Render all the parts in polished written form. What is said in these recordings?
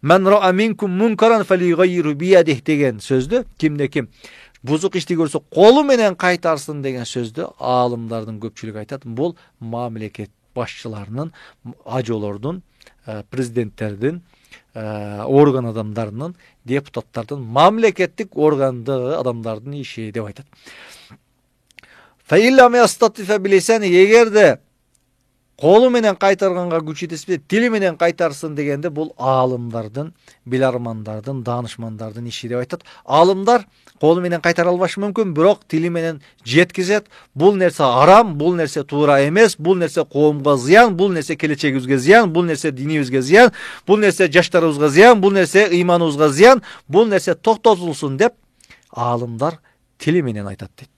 Men ra'a minkum munkaran falyughayyirhu biyadihi деген сөздү kimde kim бузук ишти көрсө колу менен кайтарсын деген сөздү аалымдардын көпчүлүгү айтат. Бул мамлекет башчыларынын, ажолордун, президенттердин, орган адамдарынын, депутаттардын, мамлекеттик органдагы адамдардын иши деп айтат. Fa illa yastatifa bilisani, эгерде колу менен кайтарганга күч жетеспесе, тили менен кайтарсын дегенде бул аалымдардын, билармандардын, даанышмандардын иши деп айтат. Аалымдар колу менен кайтара албашы мүмкүн, бирок тили менен жеткизет. Бул нерсе арам, бул нерсе туура эмес, бул нерсе коомго зыян, бул нерсе келечегибизге зыян, бул нерсе динибизге зыян, бул нерсе жаштарыбызга зыян, бул нерсе ыйманыбызга зыян, бул нерсе токтотулсун деп аалымдар тили менен айтат дейт.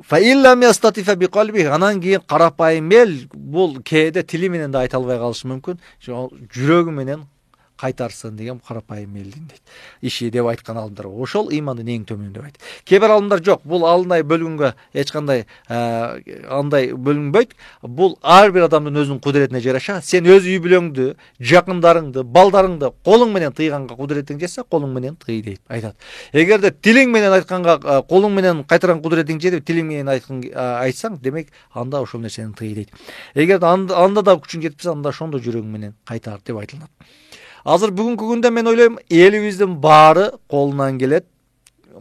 Fa illa yastatifa bi qalbihi, анан кийин карапайым эл бул кээде тили менен да айта албай калышы мүмкүн, жүрөгү менен кайтарсын деген карапайым элдин дейт иши деп айткан аалымдар. Ошол ыймандын эң төмөнү деп айтат. Кээ бир аалымдар жок, бул алындай бөлгөнгө эч кандай андай бөлүнбөйт. Бул ар бир адамдын өзүнүн кудуретине жараша. Сен өз үй бүлөңдү, жакындарыңды, балдарыңды колуң менен тыйганга кудуретиң жетсе, колуң менен тый дейт айтат. Эгерде тилиң менен айтканга, колуң менен кайтарган кудуретиң жетип, тилиң менен айтсаң, демек анда ошол нерсени тый дейт. Эгерде анда да күчүң жетпесе, анда ошондо жүрөгүң менен кайтар деп айтылат. Азыр бүгүнкү күндө мен ойлойм, элибиздин баары колунан келет.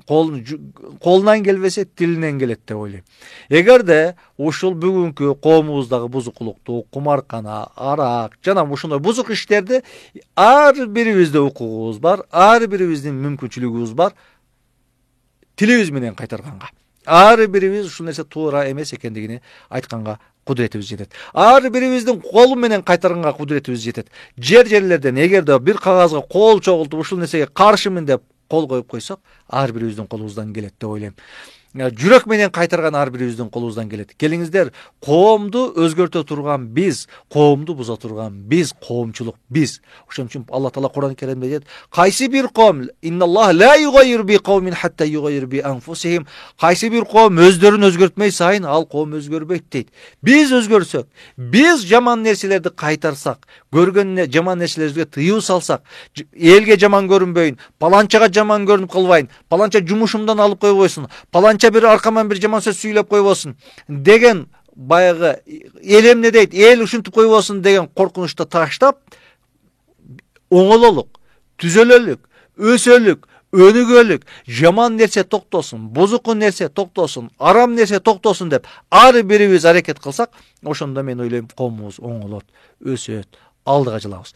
Колунан келбесе тилинен келет деп ойлойм. Эгерде ушул бүгүнкү коомубуздагы бузукулукту, кумаркана, арак жана ушундай бузук иштерди ар бирибизде укугубуз бар, ар бирибиздин мүмкүнчүлүгүбүз бар тилибиз менен кайтарганга. Ар бирибиз ушул нерсе туура эмес экендигини айтканга кудуретибиз жетет. Ар бирибиздин колу менен кайтарганга кудуретибиз жетет. Жерлерден эгерде бир кагазга кол чогултуп ушул нерсеге каршымын деп кол коюп койсок, ар бирибиздин колубуздан келет деп ойлойм. Жүрөк менен кайтарган ар бирибиздин колубуздан келет. Келиңиздер, коомду өзгөртө турган биз, коомду буза турган биз, коомчулук биз. Ошон үчүн Алла Таала Кур'ан-ы Керимде айтат: "Кайсы бир коом, инналлаха ла югайру би кавмин хатта югайру би анфусихим." Кайсы бир коом өздөрүн өзгөртмөй сайын ал коом өзгөрбөйт дейт. Биз өзгөрсөк, биз жаман нерселерди кайтарсак, көргөн жаман нерселерибизге тыюу салсак, элге жаман көрүнбөйүн, паланчага жаман көрүнүп калбайын, паланча жумушумдан алып койбойсун, паланча бир аркаман бир жаман сөз сүйлөп койбосун деген баягы эл эмне дейт, эл ушинтип койбосун деген коркунучта таштап, оңололук, түзөлөлүк, өсөлүк, өнүгөлүк, жаман нерсе токтосун, бузуку нерсе токтосун, арам нерсе токтосун деп ар бирибиз аракет кылсак, ошондо мен ойлойм коомубуз оңолот, өсөт, алдыга жылабыз.